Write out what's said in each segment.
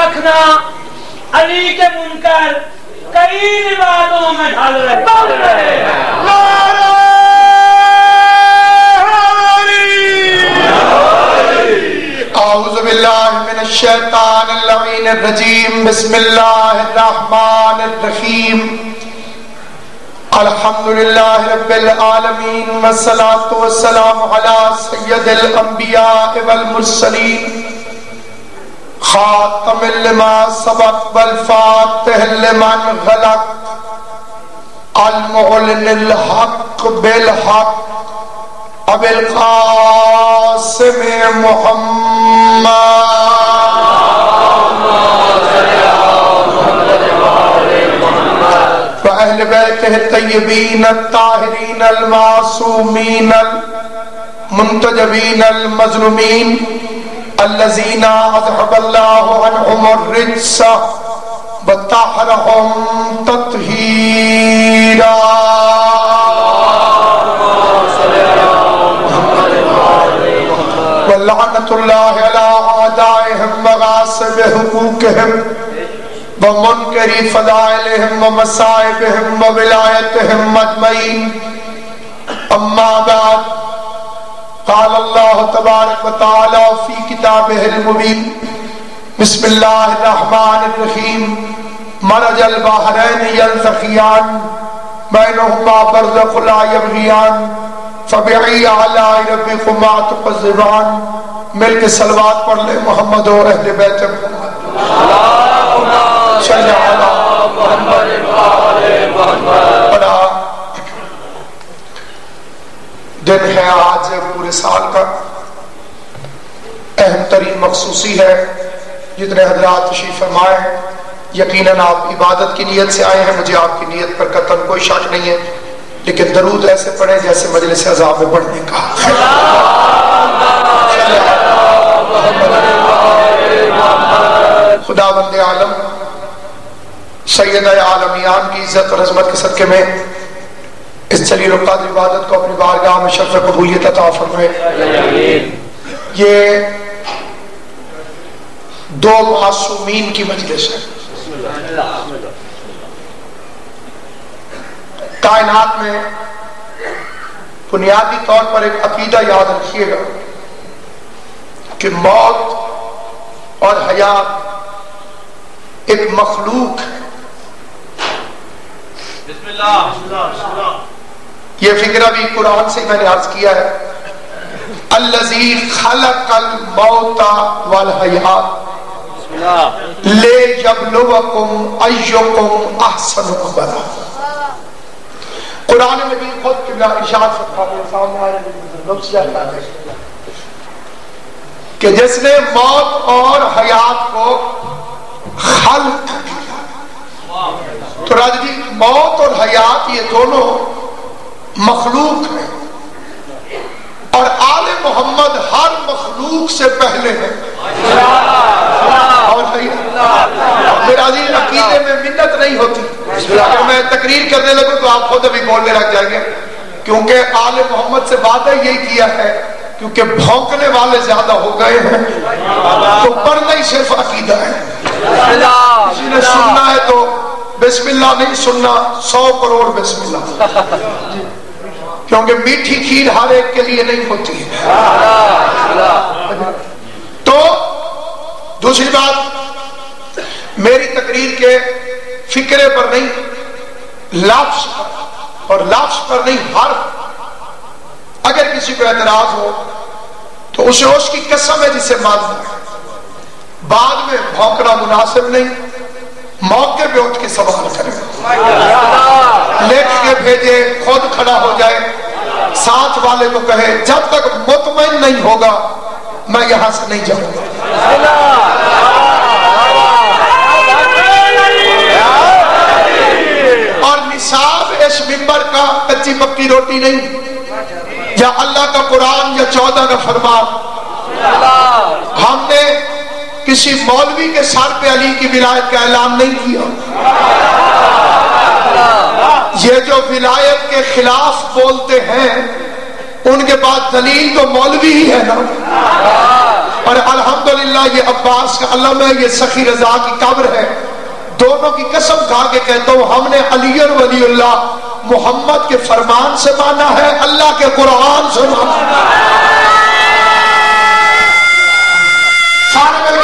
رکھنا علی کے منکر کئی نمازوں میں ڈھل رہے ہیں. اعوذ باللہ من الشیطان اللعین الرجیم. بسم اللہ الرحمن الرحیم. الحمدللہ رب العالمین والصلاة والسلام علی سید الانبیاء والمرسلین خاتم لما سبق والفاتح لمن غلق المعلن الحق بالحق ابو القاسم محمد وأهل بيته الطيبين الطاهرين المعصومين المنتجبين المظلومين الذين أذهب الله عنهم الرجس وطهرهم تطهيرا. ولعنة الله على أعدائهم وغاصب حقوقهم ومنكر فضائلهم ومصائبهم وولايتهم أجمعين. أما بعد قال الله تبارك وتعالى في كتابه المبين. بسم الله الرحمن الرحيم. مرج البحرين يلتقيان بينهما برزخ لا يبغيان فبأي آلاء ربكما تكذبان. مل کے صلوات پڑھ لے محمد و اہل بیت محمد. صلی علی محمد بڑا دن ہے آج پورے سال کا اہم ترین مخصوصی ہے. جتنے حضرات تشریف فرمائے یقیناً آپ عبادت کی نیت سے آئے ہیں. مجھے آپ کی نیت پر قطعاً کوئی شک نہیں ہے, لیکن درود ایسے پڑھیں جیسے مجلس عذاب میں پڑھنے کا. خدا بند عالم سید عالمیان کی عزت اور عظمت کے صدقے میں اس جلیل القدر عبادت کو اپنی بارگاہ میں شرف قبولیت عطا فرمائے. یہ دو معصومین کی مجلس ہے. کائنات میں بنیادی طور پر ایک عقیدہ یاد رکھیے گا کہ موت اور حیات ایک مخلوق ہے. بسم اللہ. یہ فکرہ بھی قرآن سے میں نے عرض کیا ہے. الذی خلق الموت والحیات لیبلوکم ایکم احسن عملا. قرآن میں بھی خود ارشاد فرماتے ہیں سامنے آ رہے ہیں کہ جس نے موت اور حیات کو خلق کیا. تو راجدی موت اور حیات یہ دونوں مخلوق ہیں اور آل محمد ہر مخلوق سے پہلے ہیں. اور میرا عزیز عقیدے میں منت نہیں ہوتی. اگر میں تقریر کرنے لگوں تو آپ خود ابھی بولنے لگ جائیں گے, کیونکہ آل محمد سے وعدہ یہی کیا ہے کیونکہ بھونکنے والے زیادہ ہو گئے ہیں تو پڑھنا ہی صرف عقیدہ ہے. کسی نے سننا ہے تو بسم اللہ نہیں سننا 100 کروڑ بسم اللہ, کیونکہ میٹھی کھیر ہر ایک کے لیے نہیں ہوتی ہے. تو دوسری بات, میری تقریر کے فکرے پر نہیں لفظ اور لفظ پر نہیں حرف. اگر کسی کو اعتراض ہو تو اسے اس کی قسم ہے جسے ماننا ہے. بعد میں بھونکنا مناسب نہیں, موقع پہ اٹھ کے سوال کرے, لکھ کے بھیجے, خود کھڑا ہو جائے, ساتھ والے کو کہے جب تک مطمئن نہیں ہوگا میں یہاں سے نہیں جاؤں گا. اور نصاب اس منبر کا کچی پکی روٹی نہیں, یا اللہ کا قرآن یا 14 کا فرمان. ہم نے کسی مولوی کے سر پہ علی کی ولایت کا اعلان نہیں کیا. یہ جو ولایت کے خلاف بولتے ہیں ان کے پاس دلیل تو مولوی ہی ہے نا. اور الحمدللہ یہ عباس کا علامہ ہے، یہ سخی رضا کی قبر ہے. دونوں کی قسم کھا کے کہتا ہوں ہم نے علی ولی اللہ محمد کے فرمان سے مانا ہے، اللہ کے قرآن سے مانا ہے. سارے مل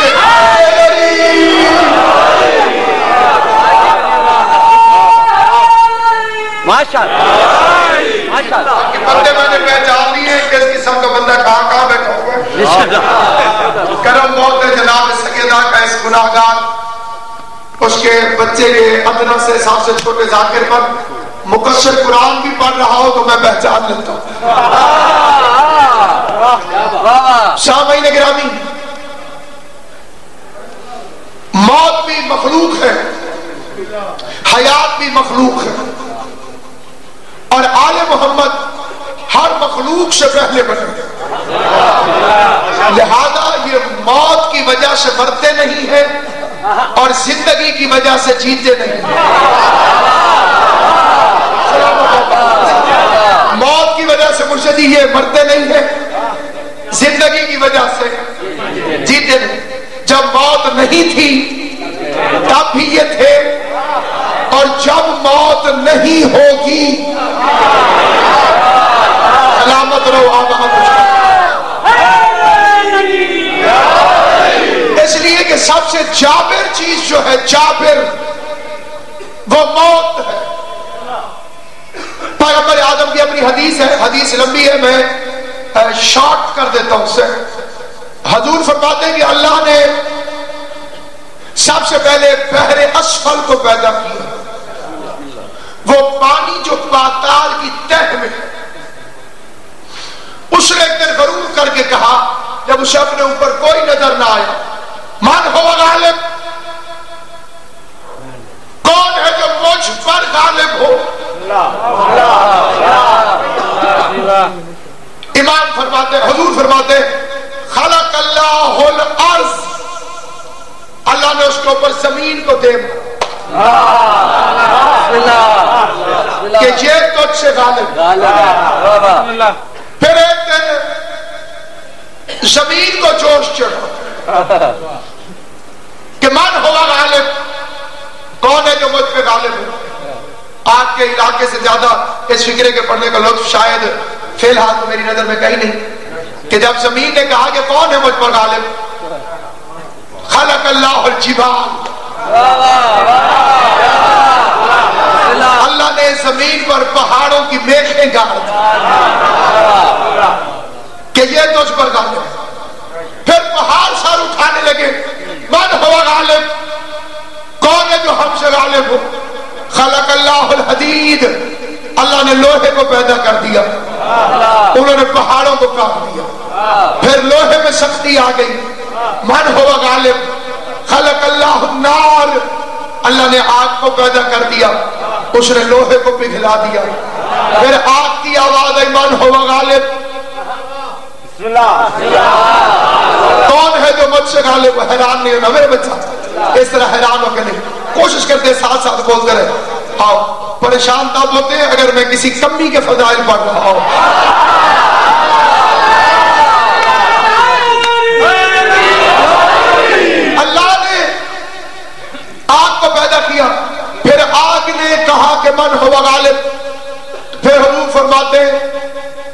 کے بندے میں نے پہچان لیے کہ اس قسم کا بندہ کہاں بیٹھا ہوا ہے. کرم موت ہے جناب سیدہ کا اس گناہگار اس کے بچے کے ادنا سے حساب سے چھوٹے ذاکر پر مقصر قرآن بھی پڑھ رہا ہو تو میں پہچان لیتا ہوں. سامعین گرامی، موت بھی مخلوق ہے، حیات بھی مخلوق ہے، اور آل محمد ہر مخلوق سے پہلے بنے. لہذا یہ موت کی وجہ سے مرتے نہیں ہیں اور زندگی کی وجہ سے جیتے نہیں ہیں. موت کی وجہ سے مرشدی یہ مرتے نہیں ہیں، زندگی کی وجہ سے جیتے نہیں. جب موت نہیں تھی تب بھی یہ تھے، اور جب موت نہیں ہوگی سلامت رہو آپ. اس لیے کہ سب سے جابر چیز جو ہے، جابر وہ موت ہے. پیغمبر آدم کی اپنی حدیث ہے، حدیث لمبی ہے، میں شارٹ کر دیتا ہوں اسے. حضور فرماتے ہیں کہ اللہ نے سب سے پہلے بحر اسفل کو پیدا کیا، وہ پانی جو پاتال کی تہ میں. اس نے ایک دن غرور کر کے کہا جب اسے اپنے اوپر کوئی نظر نہ آیا، من ہو غالب، کون ہے جو مجھ پر غالب ہو. امام فرماتے، حضور فرماتے خلق اللہ الارض، اللہ نے اس کے اوپر زمین کو دے کہ یہ تجھ سے غالب. پھر ایک دن زمین کو جوش چڑھا کہ من ہوگا غالب، کون ہے جو مجھ پہ غالب ہے. آج کے علاقے سے زیادہ اس فکرے کے پڑھنے کا لطف شاید فی الحال تو میری نظر میں کہیں نہیں کہ جب زمین نے کہا کہ کون ہے مجھ پر غالب، خلق اللہ الجبال، اللہ نے زمین پر پہاڑوں کی میخیں گاڑ کہ یہ تجھ پر غالب ہے. پھر پہاڑ سر اٹھانے لگے، من ہوا غالب، کون ہے جو ہم سے غالب ہو. خلق اللہ الحدید، اللہ نے لوہے کو پیدا کر دیا، انہوں نے پہاڑوں کو کاٹ دیا. پھر لوہے میں سختی آ گئی، من ہوا غالب. خلق اللہ النار، اللہ نے آگ کو پیدا کر دیا، اس نے لوہے کو پگھلا دیا. پھر آگ کی آواز آئی، من ہوا غالب، کون ہے جو مجھ سے غالب. حیران نہیں ہونا میرے بچہ، اس طرح حیران ہو کے نہیں، کوشش کرتے ساتھ ساتھ بولتے رہے. آؤ، پریشان تب ہوتے ہیں اگر میں کسی کمی کے فضائل پڑھ رہا ہوں. اللہ نے آگ کو پیدا کیا، پھر آگ نے کہا کہ من ہوا غالب. پھر حضور فرماتے ہیں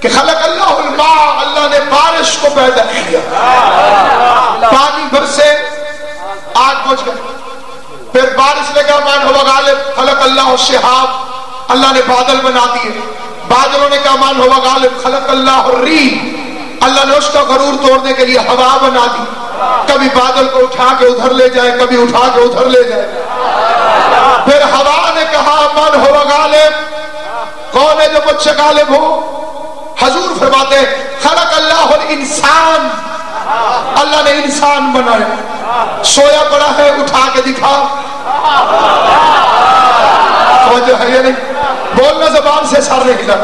کہ خلق اللہ الماء، اللہ نے بارش کو پیدا کیا، پانی برسے آگ بجھ گئی. پھر بارش نے کہا من ہوا غالب. خلق اللہ الشہاب، اللہ نے بادل بنا دیے، بادلوں نے کہا من ہوا غالب. خلق اللہ الریح، اللہ نے اس کا غرور توڑنے کے لیے ہوا بنا دی، کبھی بادل کو اٹھا کے ادھر لے جائے، کبھی اٹھا کے ادھر لے جائے. پھر ہوا نے کہا من ہوا غالب، کون ہے جو مجھ سے غالب ہو. حضور فرماتے خلق اللہ الانسان، اللہ نے انسان بنایا، سویا پڑا ہے اٹھا کے دکھا. توجہ ہے یا نہیں؟ بولنا زبان سے، سر نہیں ہلا.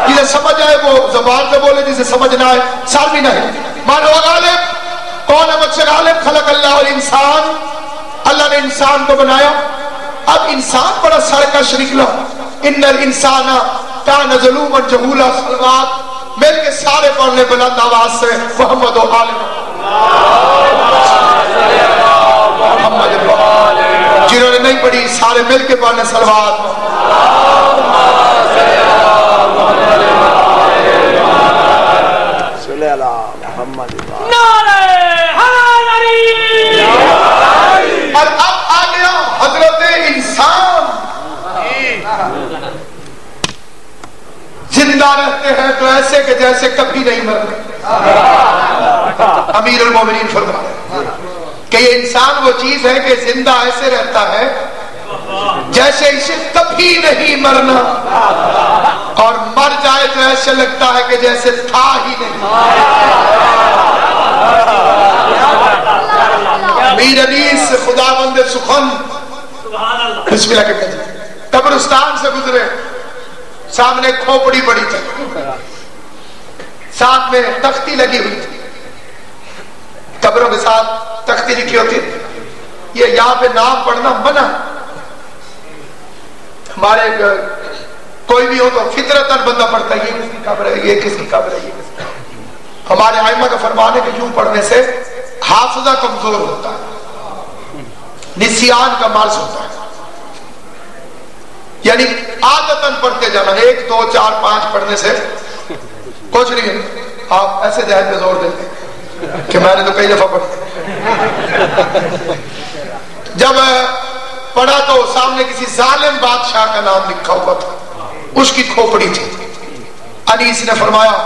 جسے سمجھ آئے وہ زبان سے بولے، جسے سمجھ نہ آئے سر بھی نہیں. من ہوا غالب، کون ہے مجھ سے غالب. خلق اللہ الانسان، اللہ نے انسان کو بنایا. اب انسان بڑا سرکش نکلا. ان الانسان کان ظلوما جہولا. صلوات مل کے سارے پڑھ لیں بلند آواز سے، محمد و آل محمد. جنہوں نے نہیں پڑھی سارے مل کے پڑھنے صلوات. اور اب آ گیا حضرت انسان. زندہ رہتے ہیں تو ایسے کہ جیسے کبھی نہیں مرتے. امیر المومنین فرماتے ہیں کہ یہ انسان وہ چیز ہے کہ زندہ ایسے رہتا ہے جیسے اسے کبھی نہیں مرنا، اور مر جائے تو ایسے لگتا ہے کہ جیسے تھا ہی نہیں. امیر انیس خداوند سخن بسم اللہ کے کہتے قبرستان سے گزرے، سامنے کھوپڑی پڑی تھی، ساتھ میں تختی لگی ہوئی تھی. قبروں کے ساتھ تختی لکھی ہوتی تھی. یہ یہاں پہ نام پڑھنا منع. ہمارے کوئی بھی ہو تو فطرتاً بندہ پڑھتا ہے یہ کس کی قبر ہے، یہ کس کی قبر ہے، یہ کس کی. ہمارے ائمہ کا فرمان ہے کہ یوں پڑھنے سے حافظہ کمزور ہوتا ہے، نسیان کا مرض ہوتا ہے. یعنی عادتاً پڑھتے جانا، 1 2 4 5 پڑھنے سے کچھ نہیں ہے. آپ ایسے ذہن پہ زور دیتے کہ میں نے تو کئی دفعہ پڑھا. جب پڑھا تو سامنے کسی ظالم بادشاہ کا نام لکھا ہوا تھا، اس کی کھوپڑی تھی. انیس نے فرمایا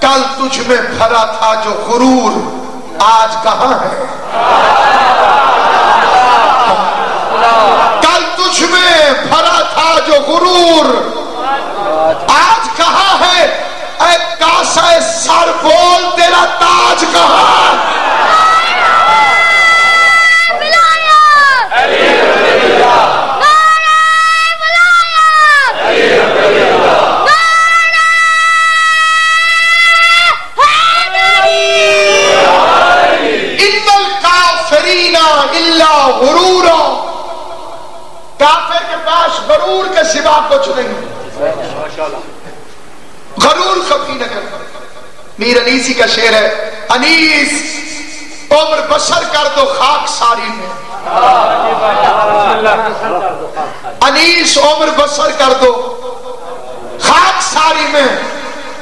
کل تجھ میں بھرا تھا جو غرور آج کہاں ہے. کل تجھ میں بھرا تھا جو غرور آج کہاں ہے. اے کاسہ سر بول تیرا تاج کہاں. کافر کے پاس غرور کے سوا کچھ نہیں. غرور کبھی نہ کرنا. میر انیسی کا شعر ہے، انیس عمر بسر کر دو خاک ساری میں. انیس عمر بسر کر دو خاک ساری میں،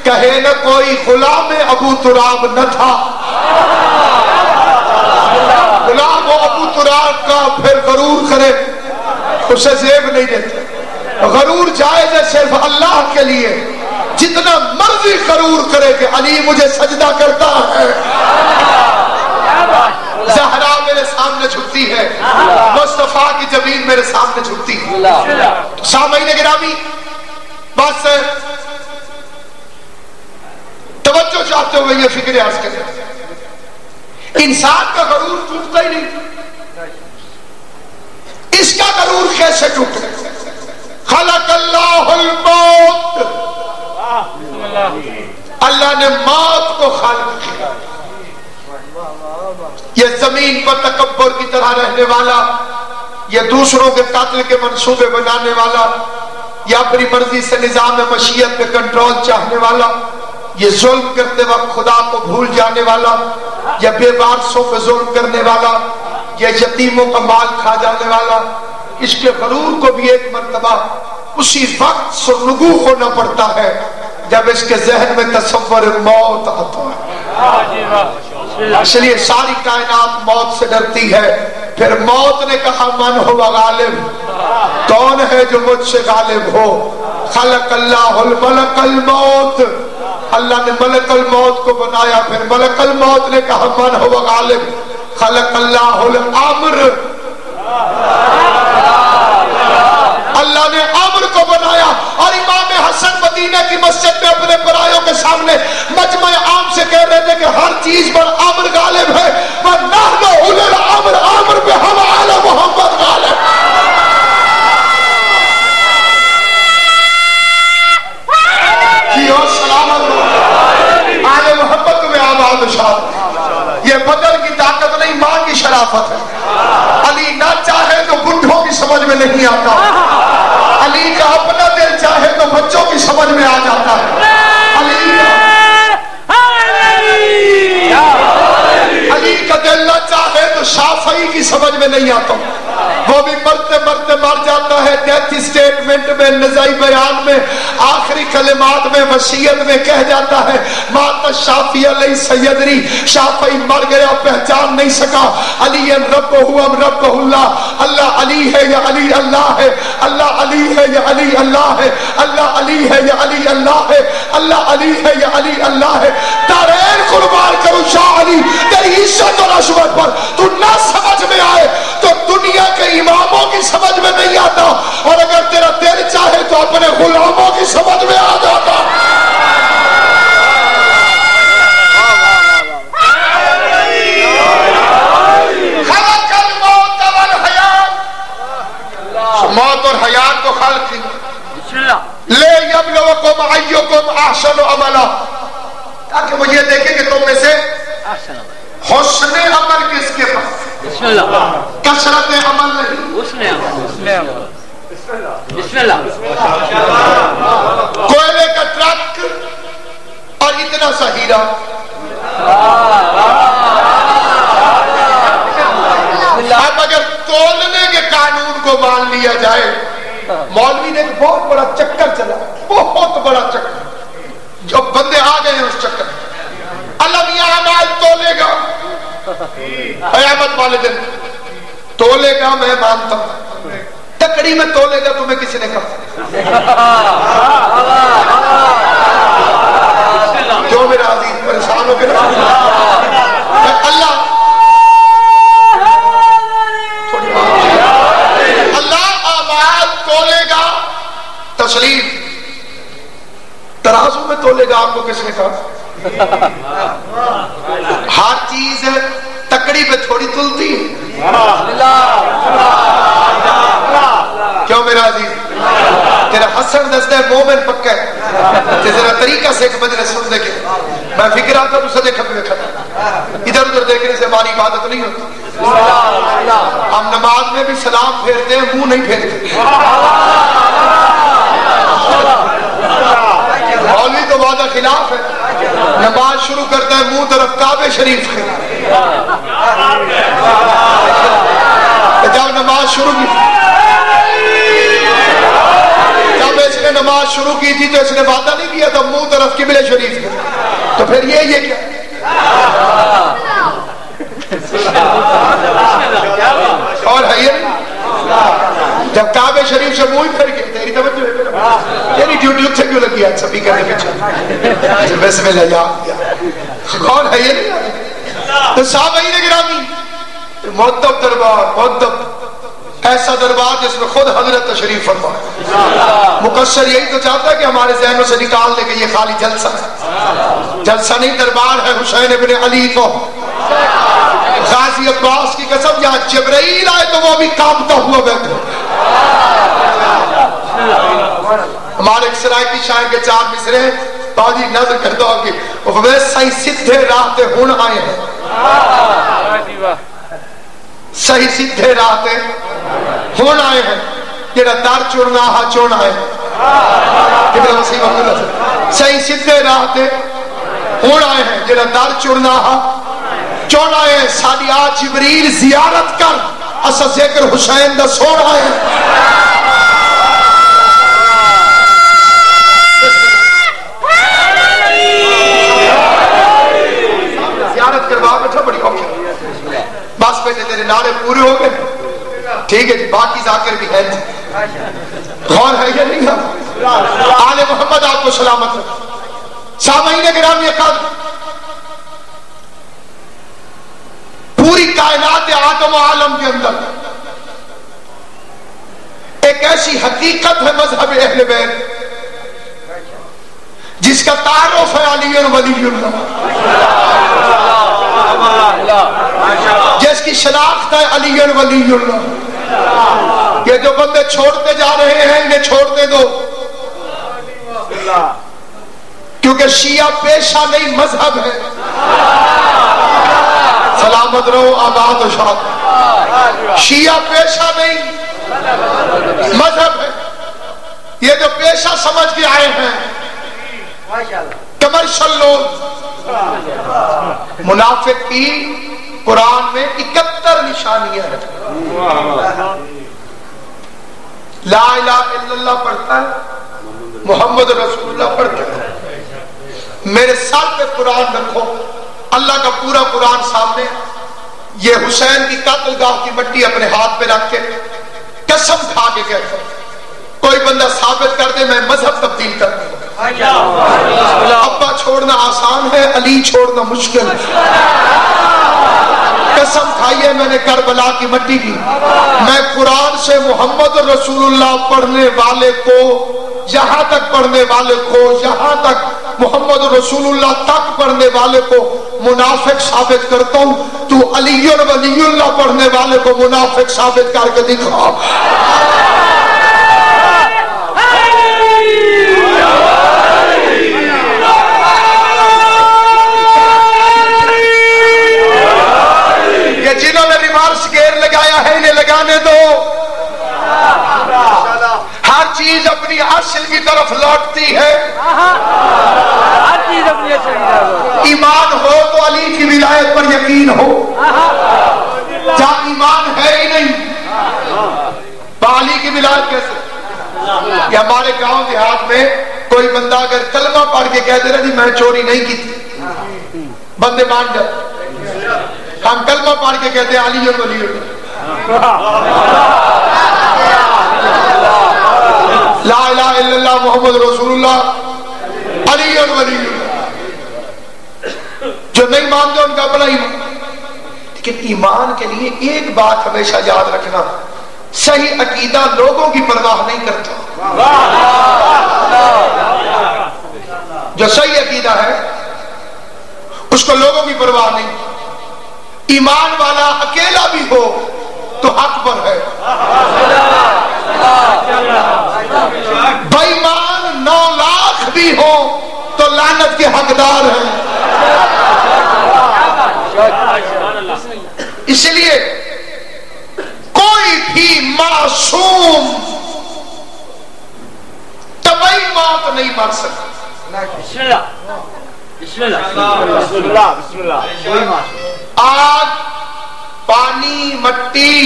کہے نہ کوئی غلام ابو تراب نہ تھا. غلام ابو تراب کا پھر غرور کرے اسے زیب نہیں دیتے. غرور جائز ہے صرف اللہ کے لیے. جتنا مرضی غرور کرے کہ علی مجھے سجدہ کرتا ہے، زہرا میرے سامنے جھکتی ہے، مصطفیٰ کی جبین میرے سامنے جھکتی ہے. سامعین گرامی، بس توجہ چاہتے ہوئے یہ فکر عرض کریں، انسان کا غرور ٹوٹتا ہی نہیں. اس کا غرور کیسے ٹوٹے؟ خلق اللہ الموت، اللہ نے موت کو خالق کیا. یہ زمین پر تکبر کی طرح رہنے والا، یہ دوسروں کے قتل کے منصوبے بنانے والا، یا اپنی مرضی سے نظام مشیت پہ کنٹرول چاہنے والا، یہ ظلم کرتے وقت خدا کو بھول جانے والا، یا بے وارثوں پہ ظلم کرنے والا، یا یتیموں کا مال کھا جانے والا، اس کے غرور کو بھی ایک مرتبہ اسی وقت سرنگو ہونا پڑتا ہے جب اس کے ذہن میں تصور موت آتا ہے. اس لیے ساری کائنات موت سے ڈرتی ہے. پھر موت نے کہا من ہو غالب، کون ہے جو مجھ سے غالب ہو. خلق اللہ الملک الموت، اللہ نے ملک الموت کو بنایا. پھر ملک الموت نے کہا من ہو غالب. خلق اللہ الامر، اللہ نے امر کو بنایا. اور امام حسن مدینہ کی مسجد میں اپنے برائیوں کے سامنے مجمع عام سے کہہ رہے تھے کہ ہر چیز پر امر غالب ہے. وَنَحْنُ أُولِي الْأَمْرِ، امر پہ ہم آل محمد غالب. جی ہو سلام اللہ، آل محمد میں آباد شاد. یہ بدل کی طاقت نہیں، ماں کی شرافت ہے. علی نہ چاہے تو بڈھوں کی سمجھ میں نہیں آتا، علی کا اپنا دل چاہے تو بچوں کی سمجھ میں آ جاتا ہے. دل نہ چاہے تو شافعی کی سمجھ میں نہیں آتا، وہ بھی مرتے مرتے مر جاتا ہے، ڈیتھ اسٹیٹمنٹ میں، نزائی بیان میں، آخری کلمات میں، وصیت میں کہہ جاتا ہے مات الشافعی علیہ سیدری، شافعی مر گیا پہچان نہیں سکا، علی ربہ ربہ اللہ، اللہ علی ہے یا علی اللہ ہے، اللہ علی ہے یا علی اللہ ہے، اللہ علی ہے یا علی اللہ ہے، اللہ علی ہے یا علی اللہ ہے۔ دارین قربان کرو شاہ علی، تیری عزت اور عظمت پر تو نہ سمجھ میں آئے تو دنیا کے اماموں کی سمجھ میں نہیں آتا، اور اگر تیرا دل چاہے تو اپنے غلاموں کی سمجھ میں آ جاتا۔ خلق الموت والحیات، موت اور حیات کو خلق کی لے یبلوکم ایکم احسن عملا، تاکہ وہ یہ دیکھیں کہ تم میں سے حسن عمل کس کے پاس، کثرت عمل نہیں، بسم اللہ، کوئلے کا ٹرک اور اتنا سا ہیرا، اب اگر تولنے کے قانون کو مان لیا جائے، مولوی نے ایک بہت بڑا چکر چلا، بہت بڑا چکر، جو بندے آ گئے ہیں اس چکر میں، اللہ میاں اعمال تولے گا قیامت والے دن، تولے گا میں مانتا ہوں، تکڑی میں تولے گا تمہیں کسی نے کہا، جو میرا عزیز پریشان ہو کے اللہ اعمال تولے گا، تسلیم ترازو میں تولے گا، آپ کو کس نے کہا؟ ہر چیز تکڑی پہ تھوڑی تلتی ہے، کیوں میرا عزیز؟ تیرا حسن دستا ہے مومن پکا ہے، ذرا طریقہ سے ایک مجلس سن دے کے میں فکر آتا تو سجے کھپے کھڑا، ادھر ادھر دیکھنے سے ہماری عبادت نہیں ہوتی، ہم نماز میں بھی سلام پھیرتے ہیں، منہ نہیں پھیرتے، مولوی تو وعدہ خلاف ہے، نماز شروع کرتا ہے منہ طرف کعبے شریف کے، جب نماز شروع کی، جب اس نے نماز شروع کی تھی تو اس نے وعدہ نہیں کیا تھا منہ طرف قبلہ شریف کے، تو پھر یہ کیا اور ہے یہ جب کعبے شریف سے منہ پھر گئے، تیری توجہ ہے، یعنی ڈیوٹی اتھے کیوں لگی ہے سبھی کرنے پیچھے، بسم اللہ یا کون ہے یہ؟ تو سامعین گرامی، مؤدب دربار، مؤدب ایسا دربار جس میں خود حضرت تشریف فرما، مقصر یہی تو چاہتا ہے کہ ہمارے ذہنوں سے نکال دے کہ یہ خالی جلسہ ہے، جلسہ نہیں، دربار ہے حسین ابن علی کو، غازی عباس کی قسم یہاں جبرائیل آئے تو وہ بھی کامتا ہوا بیٹھے، ہمارے ایک سرائکی شاعر کے 4 مصرے باجی نظر کرتا ہوں کہ وہ صحیح سدھے راہ تے ہون آئے ہیں، صحیح سدھے راہ تے ہون آئے ہیں، جڑا در چڑنا ہا چون آئے ہیں، صحیح سدھے راہ تے ہون آئے ہیں، جڑا در چڑنا ہا چون آئے ہیں، ساڑی آج جبریل زیارت کر اسا ذکر حسین دا سون آئے ہیں، کروا بیٹھا بڑی اوکے، بس بیٹے تیرے نعرے پورے ہو گئے، ٹھیک ہے جی، باقی ذاکر بھی ہے جی، غور ہے یا نہیں ہے؟ آل محمد آپ کو سلامت رکھ۔ سامعین گرامی قدر، پوری کائنات آدم و عالم کے اندر ایک ایسی حقیقت ہے مذہب اہل بیت جس کا تعارف ہے علی ولی اللہ، جس کی شناخت ہے علی ولی اللہ، یہ جو بندے چھوڑتے جا رہے ہیں انہیں چھوڑتے دو، کیونکہ شیعہ پیشہ نہیں مذہب ہے، سلامت رہو آباد و شاد، شیعہ پیشہ نہیں مذہب ہے، یہ جو پیشہ سمجھ کے آئے ہیں کمرشل لوگ، منافق کی قرآن میں 71 نشانیاں ہیں. لا الہ الا اللہ پڑھتا ہے, محمد رسول اللہ پڑھتا ہے. میرے ساتھ پہ قرآن رکھو, اللہ کا پورا قرآن سامنے, یہ حسین کی قتل گاہ کی مٹی اپنے ہاتھ پہ رکھ کے قسم کھا کے کہتا ہوں, کوئی بندہ ثابت کر دے میں مذہب تبدیل کر دوں. ابا چھوڑنا آسان ہے, علی چھوڑنا مشکل ہے. قسم کھائیے میں نے کربلا کی مٹی کی, میں قرآن سے محمد رسول اللہ پڑھنے والے کو, یہاں تک پڑھنے والے کو, یہاں تک محمد رسول اللہ تک پڑھنے والے کو منافق ثابت کرتا ہوں. تو علی ولی اللہ پڑھنے والے کو منافق ثابت کر کے دکھا. یہ جنہوں نے ریورس گیئر لگایا ہے انہیں لگانے دو. ہر چیز اپنی اصل کی طرف لوٹتی ہے. ایمان ہو تو علی کی ولایت پر یقین ہو, جہاں ایمان ہے ہی نہیں علی کی ولایت کیسے. یہ ہمارے گاؤں دیہات میں کوئی بندہ اگر کلمہ پڑھ کے کہہ دے رہا جی میں چوری نہیں کی تھی, بندے مان جاتے. ہم کلمہ پڑھ کے کہتے ہیں علی اور ولی لا الہ الا اللہ محمد رسول اللہ علی اور ولی اللہ. جو نہیں مانتے ان کا اپنا ایمان. لیکن ایمان کے لیے ایک بات ہمیشہ یاد رکھنا, صحیح عقیدہ لوگوں کی پرواہ نہیں کرتا. جو صحیح عقیدہ ہے اس کو لوگوں کی پرواہ نہیں. ایمان والا اکیلا بھی ہو تو حق پر ہے, بے ایمان 9 لاکھ بھی ہو تو لعنت کے حقدار ہیں. اس لیے کوئی بھی معصوم طبعی موت نہیں مر سکتا. آگ, پانی, مٹی,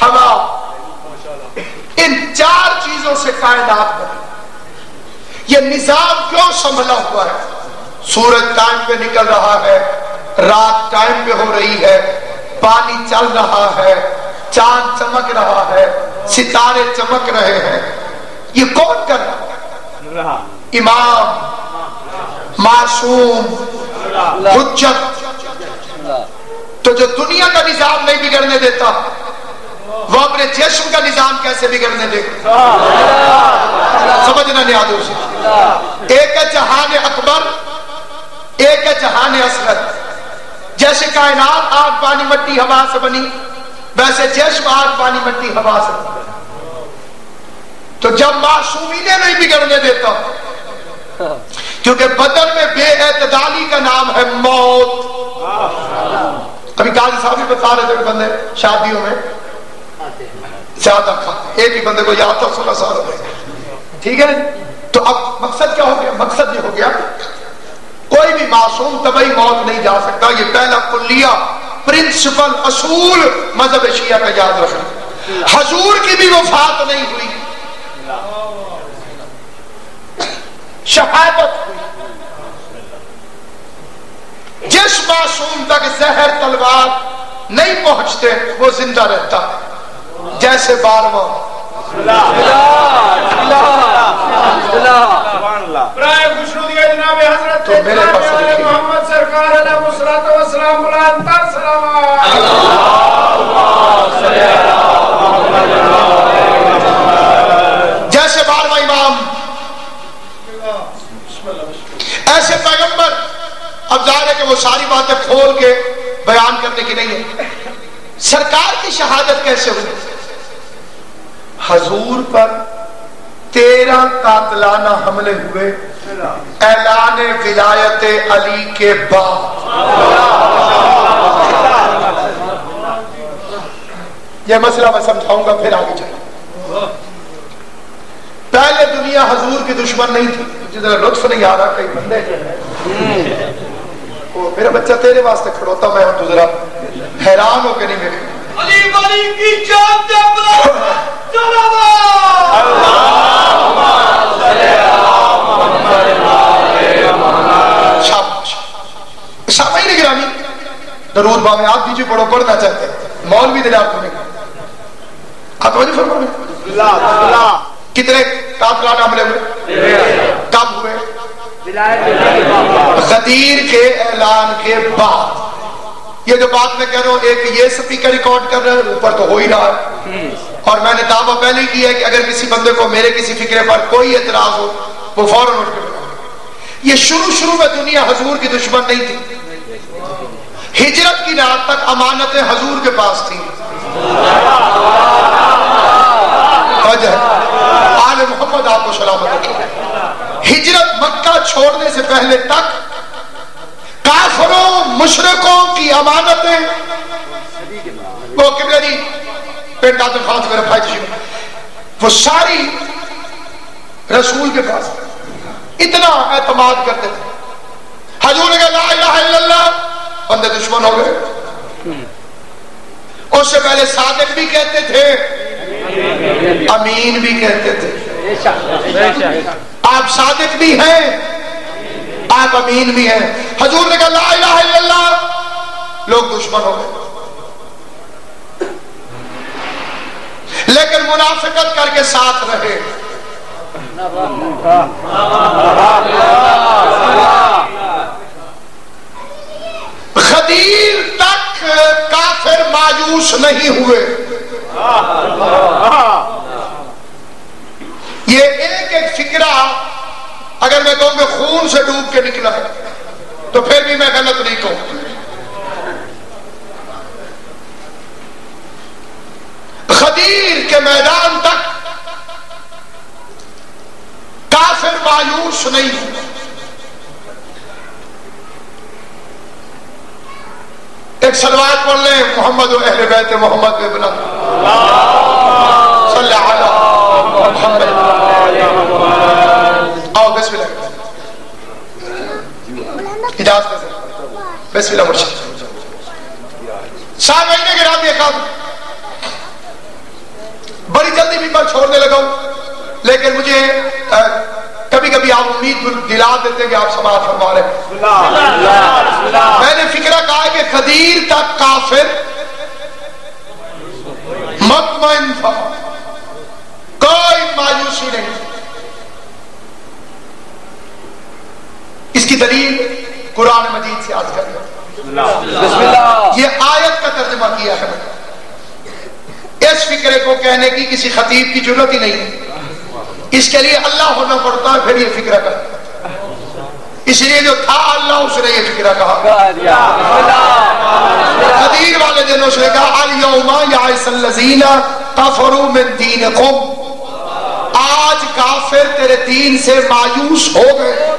ہوا, ان 4 چیزوں سے کائنات بنی. یہ نظام کیوں سنبھلا ہوا ہے؟ سورج ٹائم پہ نکل رہا ہے, رات ٹائم پہ ہو رہی ہے, پانی چل رہا ہے, چاند چمک رہا ہے, ستارے چمک رہے ہیں. یہ کون کر رہا ہے؟ امام, معصوم, حجت. تو جو دنیا کا نظام نہیں بگڑنے دیتا وہ اپنے جسم کا نظام کیسے بگڑنے دے گا؟ سمجھنا نیادوں سے. ایک ہے جہان اکبر, ایک ہے جہان اصغر. جیسے کائنات آگ پانی مٹی ہوا سے بنی, ویسے جسم آگ پانی مٹی ہوا سے بنی. تو جب معصومی نے نہیں بگڑنے دیتا, کیونکہ بدن میں بے اعتدالی کا نام ہے موت. ابھی قاضی صاحب بھی بتا رہے تھے بندے شادیوں میں زیادہ کھاتے, ایک ہی بندے کو یاد تھا 16 سال ہو گئے. ٹھیک ہے, تو اب مقصد کیا ہو گیا؟ مقصد یہ ہو گیا کوئی بھی معصوم طبعی موت نہیں جا سکتا. یہ پہلا کلیہ, پرنسپل, اصول مذہب شیعہ کا یاد رکھنا. حضور کی بھی وفات نہیں ہوئی, شہادت ہوئی. جس معصوم تک زہر تلوار نہیں پہنچتے وہ زندہ رہتا ہے, جیسے 12واں. تو میرے پاس محمد سرکار علیہ الصلوۃ والسلام جیسے 12واں امام, ایسے پیغمبر. اب ظاہر ہے کہ وہ ساری باتیں کھول کے بیان کرنے کی نہیں ہے. سرکار کی شہادت کیسے ہوئی؟ حضور پر 13 قاتلانہ حملے ہوئے اعلان ولایت علی کے بعد. یہ مسئلہ میں سمجھاؤں گا پھر آگے چلیں. پہلے دنیا حضور کی دشمن نہیں تھی. جدھر لطف نہیں آ رہا, کئی بندے میرا بچہ تیرے واسطے کھڑوتا میں ہوں تو ذرا حیران ہو کے نہیں میرے علی ولی کی جان دے بلا سامعین گرامی درود باویں آپ دیجیے پڑھو پڑھنا چاہتے ہیں مولوی دلال تمہیں آپ توجہ فرمائیں کتنے قاتلان حملے ہوئے کب ہوئے غدیر کے اعلان کے بعد یہ جو بات میں کہہ رہا ہوں ایک یہ سپیکر ریکارڈ کر رہا ہے اوپر تو ہو ہی رہا ہے اور میں نے دعویٰ پہلے ہی کیا ہے کہ اگر کسی بندے کو میرے کسی فکرے پر کوئی اعتراض ہو وہ فوراً اٹھ کے بتائے یہ شروع میں دنیا حضور کی دشمن نہیں تھی ہجرت کی رات تک امانتیں حضور کے پاس تھیں آل محمد آپ کو سلامت رکھے ہجرت مکہ چھوڑنے سے پہلے تک کافروں مشرکوں کی امانتیں وہ قبلہ جی پینٹ آدم خان سے میرا بھائی تشریف وہ ساری رسول کے پاس اتنا اعتماد کرتے تھے حضور نے کہا لا الہ الا اللہ بندے دشمن ہو گئے اس سے پہلے صادق بھی کہتے تھے امین بھی کہتے تھے آپ صادق بھی ہیں آپ امین بھی ہیں حضور نے کہا لا الہ الا اللہ لوگ دشمن ہو گئے لیکن منافقت کر کے ساتھ رہے غدیر تک کافر مایوس نہیں ہوئے یہ ایک فکرہ اگر میں کہوں کہ خون سے ڈوب کے نکلا ہے تو پھر بھی میں غلط نہیں کہوں غدیر کے میدان تک کافر مایوس نہیں ہوئے ایک صلوات پڑھ لیں محمد و اہل بیت محمد بن بلند صلی اللہ علیہ محمد آؤ بسم اللہ اجازت دیں بسم اللہ مرشد سامعین گرامی اکرام بڑی جلدی بھی میں چھوڑنے لگا ہوں لیکن مجھے کبھی کبھی آپ امید دلا دیتے کہ آپ سماعت فرما رہے ہیں میں نے فکرہ کہا کہ غدیر تک کافر مطمئن تھا کوئی مایوسی نہیں اس کی دلیل قرآن مجید سے آج کر یہ آیت کا ترجمہ کیا ہے اس فکرے کو کہنے کی کسی خطیب کی ضرورت ہی نہیں اس کے لیے اللہ ہونا پڑتا ہے پھر یہ فکرہ کرتا اس لیے جو تھا اللہ اس نے یہ فکرہ کہا غدیر والے دن اس نے کہا الیوم یئس الذین کفروا من دینکم آج کافر تیرے دین سے مایوس ہو گئے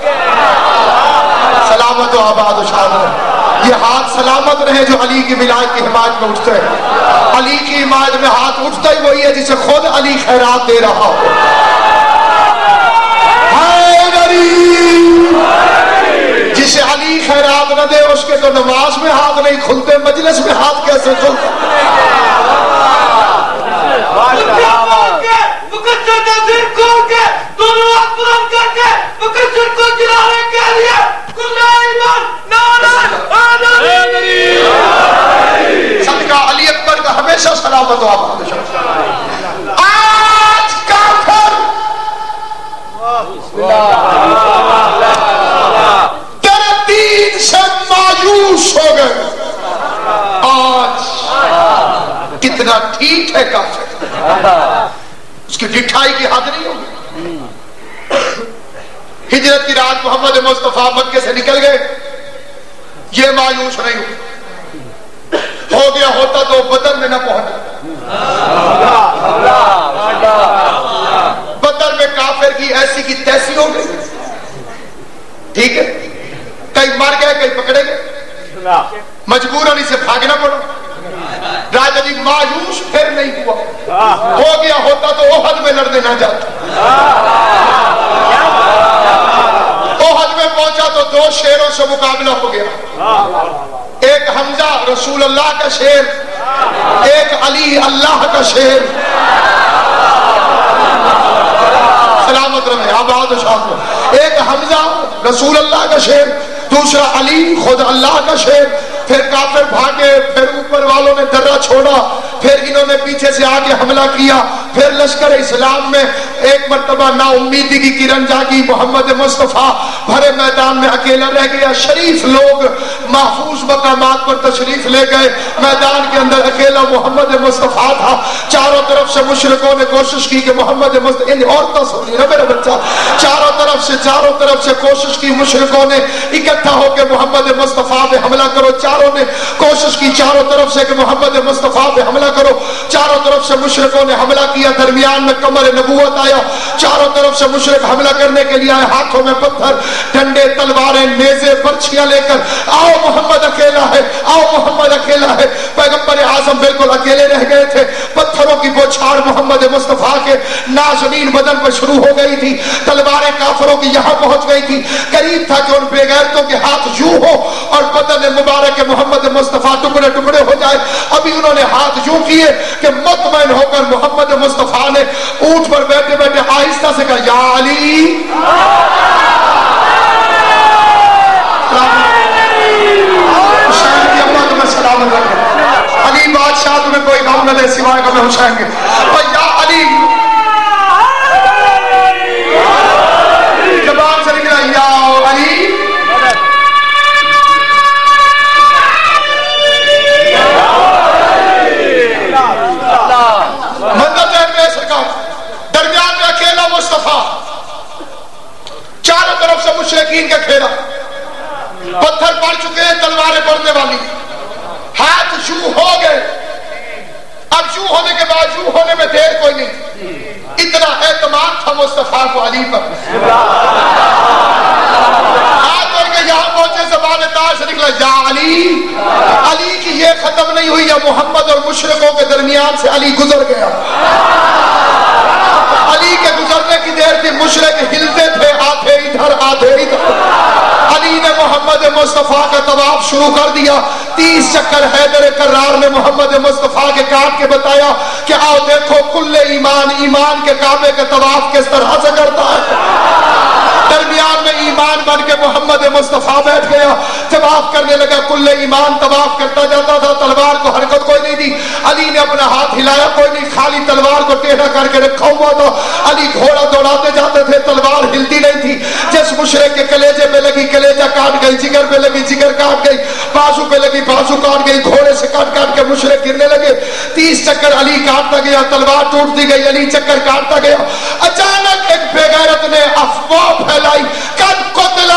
سلامت و آباد و شاد رہے یہ ہاتھ سلامت رہے جو علی کی ولایت کی حمایت میں اٹھتے ہیں علی کی حمایت میں ہاتھ اٹھتا ہی وہی ہے جسے خود علی خیرات دے رہا ہو جسے علی خیرات نہ دے اس کے تو نماز میں ہاتھ نہیں کھلتے مجلس میں ہاتھ کیسے کھلتے صدقہ علی اکبر کا ہمیشہ سلامت و آباد آج کافر تیرے دین سے مایوس ہو گئے آج کتنا ٹھیک ہے کافر اس کی ٹھٹائی کی حد نہیں ہوگی ہجرت کی رات محمد مصطفیٰ مکے سے نکل گئے یہ مایوس نہیں ہو گیا ہوتا تو بدر میں نہ پہنچا بدر میں کافر کی ایسی کی تیسی ہو گئی ٹھیک ہے کئی مر گئے کئی پکڑے گئے مجبوراً اسے بھاگنا پڑا راجہ جی مایوس پھر نہیں ہوا ہو گیا ہوتا تو احد میں لڑنے نہ جاتا احد میں پہنچا تو 2 دو شیروں سے مقابلہ ہو گیا، ایک حمزہ رسول اللہ کا شیر، ایک علی اللہ کا شیر. سلامت رہے آباد و شاد. ایک حمزہ رسول اللہ کا شیر، دوسرا علی خود اللہ کا شیر. پھر کافر بھاگے، پھر اوپر والوں نے درہ چھوڑا، پھر انہوں نے پیچھے سے آگے حملہ کیا. پھر لشکر اسلام میں ایک مرتبہ نا امیدی کی کرن جاگی. محمد مصطفیٰ بھرے میدان میں اکیلا رہ گیا. شریف لوگ محفوظ مقامات پر تشریف لے گئے، میدان کے اندر اکیلا محمد مصطفیٰ تھا. چاروں طرف سے مشرکوں نے کوشش کی کہ محمد مصطفیٰ، ان عورتوں سنی نا میرا بچہ، چاروں طرف سے کوشش کی مشرکوں نے اکٹھا ہو کے محمد مصطفیٰ پہ حملہ کرو. چاروں نے کوشش کی چاروں طرف سے کہ محمد مصطفیٰ پہ حملہ کرو. چاروں طرف سے مشرکوں نے حملہ کیا. درمیان میں قمر نبوت آیا. چاروں طرف سے مشرک حملہ کرنے کے لیے آئے، ہاتھوں میں پتھر، ڈنڈے، تلواریں، نیزے، برچھیاں لے کر. آؤ محمد اکیلا ہے، آؤ محمد اکیلا ہے. پیغمبر اعظم بالکل اکیلے رہ گئے تھے. پتھروں کی بوچھار محمد مصطفیٰ کے نازنین بدن پر شروع ہو گئی تھی. تلواریں کافروں کی یہاں پہنچ گئی تھی. قریب تھا کہ ان بے غیرتوں کے ہاتھ یوں ہو اور بدن مبارک محمد مصطفیٰ ٹکڑے ٹکڑے ہو جائے. ابھی انہوں نے ہاتھ یوں کیے کہ مطمئن ہو کر محمد مصطفیٰ نے اونٹ پر بیٹھے بیٹھے آہستہ سے کہا یا علی. حسین کی اماں تمہیں سلامت رکھے. علی بادشاہ تمہیں کوئی غم نہ دے سوائے غم حسین کے. یا علی زبان سے نکلا یا علی. درمیان میں اکیلا مصطفیٰ، چاروں طرف سے مشرکین کا گھیرا، پتھر پڑ چکے ہیں، تلواریں پڑنے والی، ہاتھ یوں ہو گئے. اب یوں ہونے کے بعد یوں ہونے میں دیر کوئی نہیں. اتنا اعتماد تھا مصطفیٰ کو علی پر. ہاتھ اور کے یہاں پہنچے، زبان تاج سے نکلا یا علی. علی کی یہ ختم نہیں ہوئی، یا محمد اور مشرکوں کے درمیان سے علی گزر گیا. علی کے گزرنے کی دیر تھی، مشرک ہلتے تھے، آدھے ادھر آدھے ادھر. علی نے محمد مصطفیٰ کا طواف شروع کر دیا. 30 چکر حیدر کرار نے محمد مصطفیٰ کے کاٹ کے بتایا کہ آؤ دیکھو کل ایمان کے کعبے کا طواف کس طرح سے کرتا ہے. درمیان میں ایمان بن کے محمد مصطفیٰ بیٹھ گیا، طواف کرنے لگا. کل ایمان طواف کرتا جاتا تھا، تلوار کو حرکت کوئی نہیں دی. علی نے اپنا ہاتھ ہلایا، کوئی نہیں، خالی تلوار کو ٹیڑھا کر کے رکھا ہوا تھا. علی گھوڑا دوڑاتے جاتے تھے، تلوار ہلتی نہیں تھی. جس مشرک کے کلیجے پہ لگی کلیجہ کاٹ گئی، جگر پہ لگی جگر کاٹ گئی، بازو پہ لگی بازو کاٹ گئی. گھوڑے سے کاٹ کاٹ کے مشرک گرنے لگے. 30 چکر علی کاٹتا گیا، تلوار ٹوٹتی گئی، علی چکر کاٹتا گیا. اچانک ایک بے غیرت نے افواہ پھیلائی، قد قتل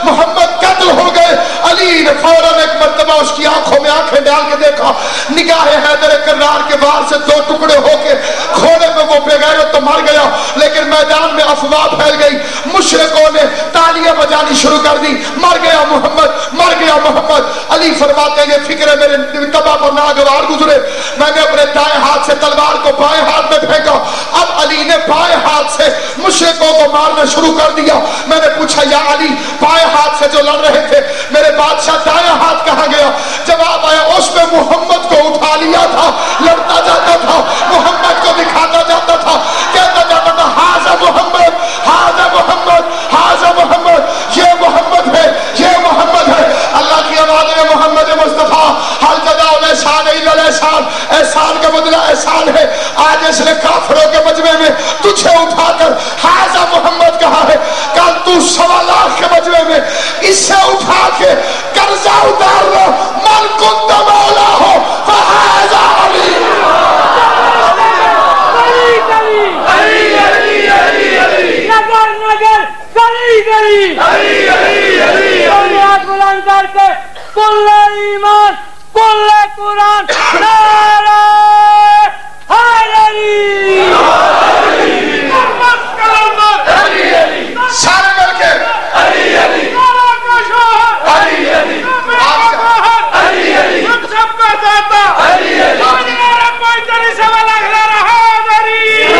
محمد قتل ہو گئے. علی نے فوراً ایک مرتبہ اس کی آنکھوں میں آنکھیں ڈال کے دیکھا، نگاہ حیدر کرار کے بار سے 2 ٹکڑے ہو کے گھوڑے میں وہ بے غیرت تو مر گیا، لیکن میدان میں افواہ پھیل گئی. مشرکوں نے تالیاں بجانی شروع کر دی، مر گیا محمد، مر گیا محمد. علی فرماتے ہیں یہ فکر میرے تباہ پر ناگوار گزرے. میں نے اپنے دائیں ہاتھ سے تلوار کو بائیں ہاتھ میں پھینکا. اب علی نے بائیں ہاتھ سے مشرکوں کو مارنا شروع کر دیا. میں نے پوچھا یا علی، بائیں ہاتھ سے جو لڑ رہے تھے میرے بادشاہ دائیں ہاتھ کہاں گیا؟ جواب آیا اس میں محمد کو اٹھا لیا تھا، لڑتا جاتا تھا، محمد کو دکھاتا جاتا تھا، کہتا جاتا تھا ہاذا محمد، ہاذا محمد، ہاذا محمد، یہ محمد ہے، یہ محمد ہے. اللہ کی آواز میں محمد مصطفیٰ حل جزاء الاحسان الا الاحسان، احسان کا بدلہ احسان ہے. آج اس نے کافروں کے مجمع میں تجھے اٹھا کر ہاذا محمد کہا ہے، کل تو 1.25 لاکھ کے مجمع میں اسے اٹھا کے قرضہ اتار لو. من کنت مولا ہو فہذا علی. نگر نگر گلی گلی ہاتھ بلند کر کے کل ایمان کل قرآن نعرہ حیدری. سارے مل کے علی علی علی علی علی علی سب کا داتا علی علی کوئی تری سے والا گھر حیدری.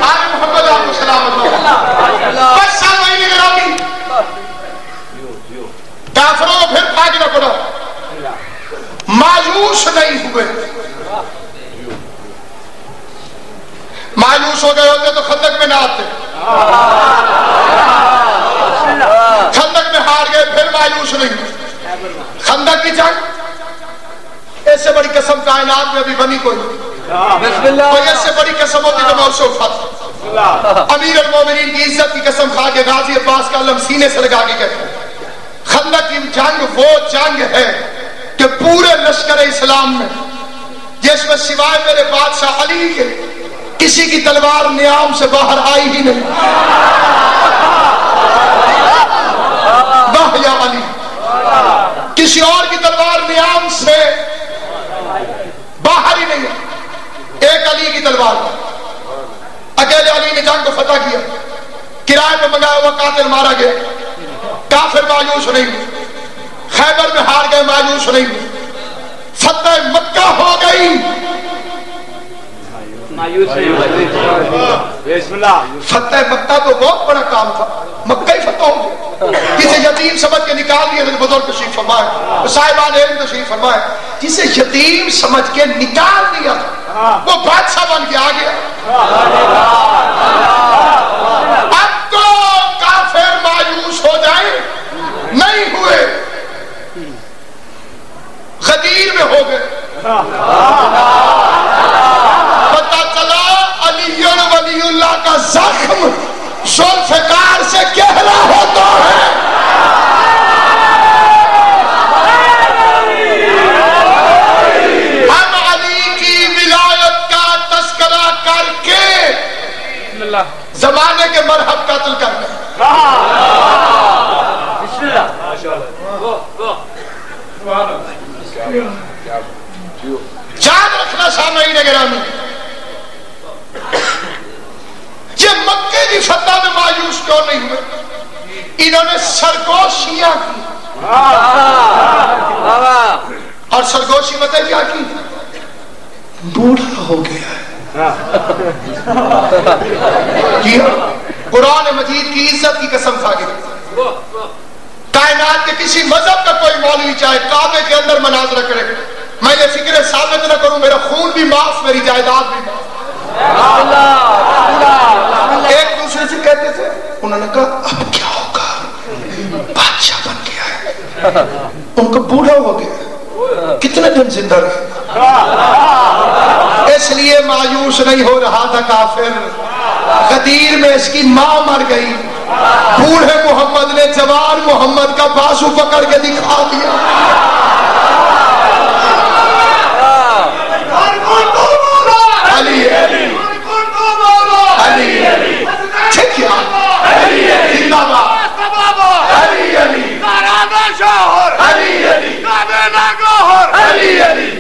محمد آپ کو سلامت ہو. بس سامعین گرامی، نہیں ہوئے. مایوس ہو گئے ہوتے تو خندق میں نہ آتے. خندق میں ہار گئے پھر مایوس نہیں ہوئے. خندق کی جنگ اس سے بڑی قسم کائنات میں ابھی بنی کوئی کوئی اس سے بڑی قسم ہوتی تو میں اسے اٹھاتا. امیر المومنین کی عزت کی قسم کھا کے غازی عباس کا علم سینے سے لگا کے کہتے ہیں خندق کی جنگ وہ جنگ ہے کہ پورے لشکر اسلام میں جس میں سوائے میرے بادشاہ علی کے کسی کی تلوار نیام سے باہر آئی ہی نہیں. واہ یا علی, کسی اور کی تلوار نیام سے باہر ہی نہیں, ایک علی کی تلوار. اکیلے علی نے جنگ کو فتح کیا, کرائے پہ منگایا ہوا قاتل مارا گیا. کافر مایوس نہیں ہوئے, خیبر میں ہار گئے مایوس نہیں ہوئے. فتح مکہ ہو گئی, فتح مکہ تو بہت بڑا کام تھا, مکہ ہی فتح ہو گیا. جسے یتیم سمجھ کے نکال دیا بزرگ تشریف فرمائے, صاحبان علم تشریف فرمائے, جسے یتیم سمجھ کے نکال دیا وہ بادشاہ بن کے آ گیا. اب تو کافر مایوس ہو جائیں, نہیں ہوئے, غدیر میں ہو گئے. پتہ چلا علی ولی اللہ کا زخم ذوالفقار سے گہرا ہوتا ہے. ہم علی کی ولایت کا تذکرہ کر کے زمانے کے مرحب قتل کرنے. یاد رکھنا سامعین گرامی, یہ مکے کی فتح میں مایوس کیوں نہیں ہوئے؟ انہوں نے سرگوشیاں کی, اور سرگوشی مطلب کیا کی؟ بوڑھا ہو گیا ہے. قرآن مجید کی عزت کی قسم کھا کے کائنات کے کسی مذہب کا کوئی مولوی چاہے کعبے کے اندر مناظرہ کرے, میں یہ فکر ثابت نہ کروں میرا خون بھی معاف, میری جائیداد بھی معاف. ایک دوسرے سے کہتے تھے, انہوں نے کہا اب کیا ہوگا, بادشاہ بن گیا ہے, ان کو بوڑھا ہو گیا, کتنے دن زندہ رہے. اس لیے مایوس نہیں ہو رہا تھا کافر. غدیر میں اس کی ماں مر گئی, بوڑھے محمد نے جوان محمد کا بازو پکڑ کے دکھا دیا. علی علی علی ٹھیک ہے, زندہ باد علی علی شوہر علی علی علی علی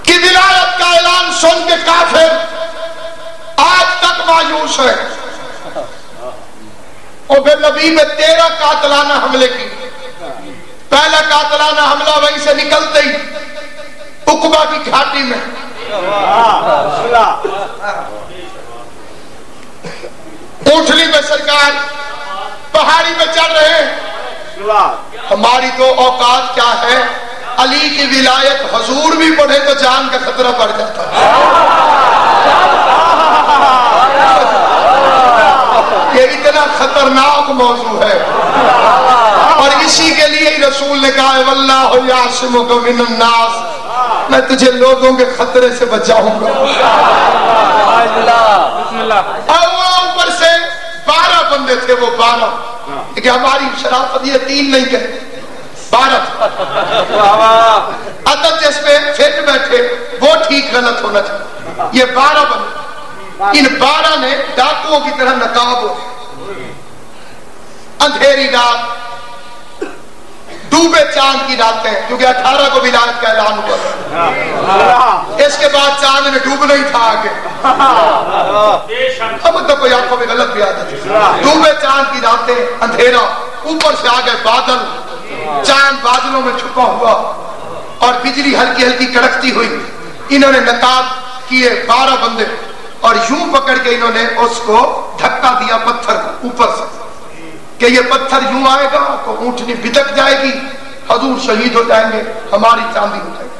کی ولایت کا اعلان سن کے کافر آج تک مایوس ہے. اور پھر نبی میں 13 قاتلانہ حملے کی. پہلا قاتلانہ حملہ وہیں سے نکلتے ہی عقبہ کی گھاٹی میں. اونٹنی پہ سرکار پہاڑی پہ چڑھ رہے ہیں. ہماری تو اوقات کیا ہے, علی کی ولایت حضور بھی پڑھے تو جان کا خطرہ پڑ جاتا ہے. یہ اتنا خطرناک موضوع ہے, اور اسی کے لیے ہی رسول نے کہا واللہ یعصمک من الناس, میں تجھے لوگوں کے خطرے سے بچاؤں گا. اور وہ اوپر سے 12 بندے تھے, وہ 12 کہ ہماری شرافت یہ 3 نہیں کہتے, 12 عدد جس پہ فٹ بیٹھے وہ ٹھیک غلط ہونا چاہیے. یہ 12 بندے, ان 12 نے ڈاکوؤں کی طرح نقاب ہو, اندھیری رات ڈوبے چاند کی راتیں، کیونکہ 18 کو ولایت کا اعلان ہوا، اس کے بعد چاند میں ڈوبنا ہی تھا آگے، اب تو کوئی آپ کو بھی غلط بھی آتا تھا، ڈوبے چاند کی راتیں، اندھیرا، اوپر سے آگے بادل، چاند بادلوں میں چھپا ہوا اور بجلی ہلکی ہلکی کڑکتی ہوئی، انہوں نے نقاب کیے 12 بندے اور یوں پکڑ کے انہوں نے اس کو دھکا دیا پتھر کو اوپر سے کہ یہ پتھر یوں آئے گا تو اونٹنی بتک جائے گی، حضور شہید ہو جائیں گے، ہماری چاندی ہو جائے گی۔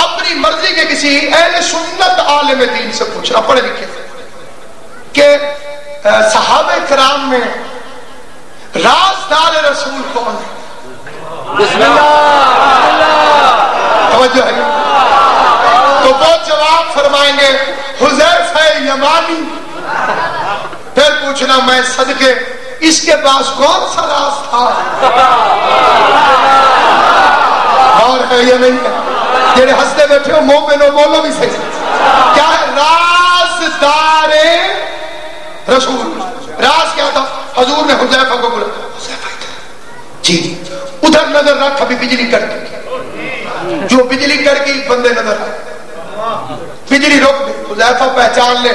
اپنی مرضی کے کسی اہل سنت عالم دین سے پوچھنا، پڑھے لکھے سے، کہ صحابہ کرام میں رازدار رسول کون ہے؟ بسم اللہ، توجہ ہے، تو وہ جواب فرمائیں گے حذیفہ یمانی۔ پھر پوچھنا میں صدقے اس کے پاس کون سا راز تھا؟ اور ہے یا نہیں ہے؟ جنہیں ہنستے بیٹھے ہو مومنو بولو بھی صحیح، کیا ہے رازدار رسول؟ راز کیا تھا؟ حضور نے حذیفہ کو بولا، حذیفہ جی ادھر نظر رکھ، ابھی بجلی کڑکی، جو بجلی کڑکی بندے نظر آئے، بجلی روک گئی، حذیفہ پہچان لے،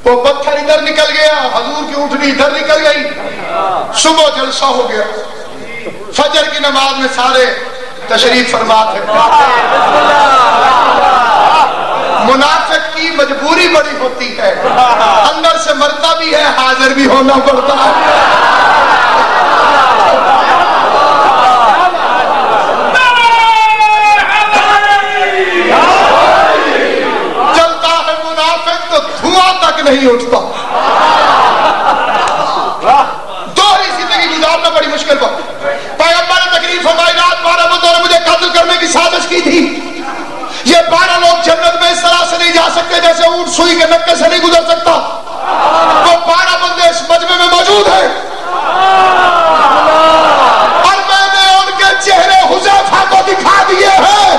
وہ پتھر ادھر نکل گیا، حضور کی اونٹنی ادھر نکل گئی، صبح جلسہ ہو گیا، فجر کی نماز میں سارے تشریف فرما تھے۔ منافق کی مجبوری بڑی ہوتی ہے، اندر سے مرتا بھی ہے، حاضر بھی ہونا پڑتا ہے۔ چلتا ہے منافق تو دھواں تک نہیں اٹھتا، دوہری زندگی گزارنا بڑی مشکل بات۔ پیغمبر نے تقریر فرمائی، رات 12 بندوں نے مجھے قتل کرنے کی سازش کی تھی، یہ 12 لوگ جنت میں اس طرح سے نہیں جا سکتے جیسے اونٹ سوئی کے نکے سے نہیں گزر سکتا، وہ 12 بندے اس مجمع میں موجود ہیں، اور میں نے ان کے چہرے حذیفہ کو دکھا دیے ہیں۔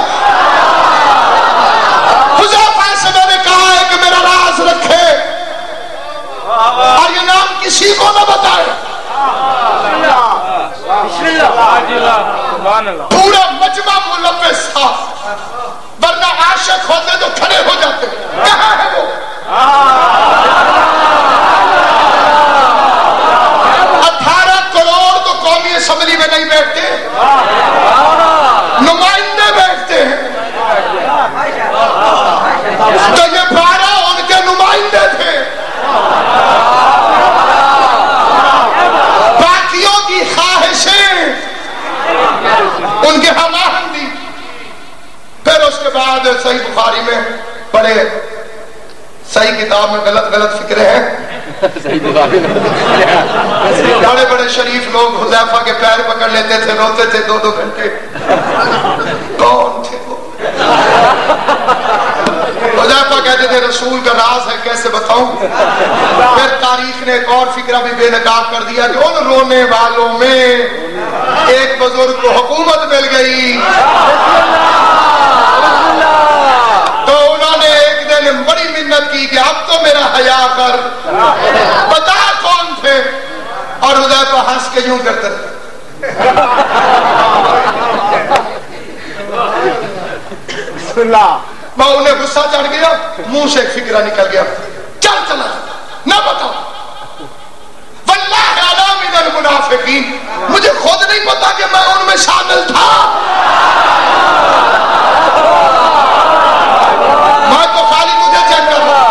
حذیفہ سے میں نے کہا ہے کہ میرا راز رکھے اور یہ نام کسی کو نہ بتائے۔ پورا مجمع ملوث تھا، ورنہ عاشق ہوتے تو کھڑے ہو جاتے، کہاں ہے وہ؟ 18 کروڑ تو قومی اسمبلی میں نہیں بیٹھتے، نمائندے بیٹھتے ہیں، تو یہ 12 ان کے نمائندے تھے، باقیوں کی خواہشیں ان کے ہم آہنگی۔ پھر اس کے بعد صحیح بخاری میں بڑے صحیح کتاب میں غلط فکرے ہیں، بڑے بڑے شریف لوگ حذیفہ کے پیر پکڑ لیتے تھے، روتے تھے 2-2 گھنٹے، کون تھے وہ؟ حذیفہ کہتے تھے رسول کا راز ہے کیسے بتاؤں؟ پھر تاریخ نے ایک اور فکرہ بھی بے نقاب کر دیا کہ ان رونے والوں میں ایک بزرگ کو حکومت مل گئی، تو انہوں نے ایک دن بڑی منت کی کہ اب تو میرا حیا کر، بتا کون تھے؟ اور حذیفہ ہنس کے یوں کرتے تھے، میں انہیں غصہ چڑھ گیا، منہ سے ایک فکرہ نکل گیا، چل چلا نہ بتاؤ، واللہ انا من المنافقین، مجھے خود نہیں پتا کہ میں ان میں شامل تھا، میں تو خالی تجھے چیک کر رہا۔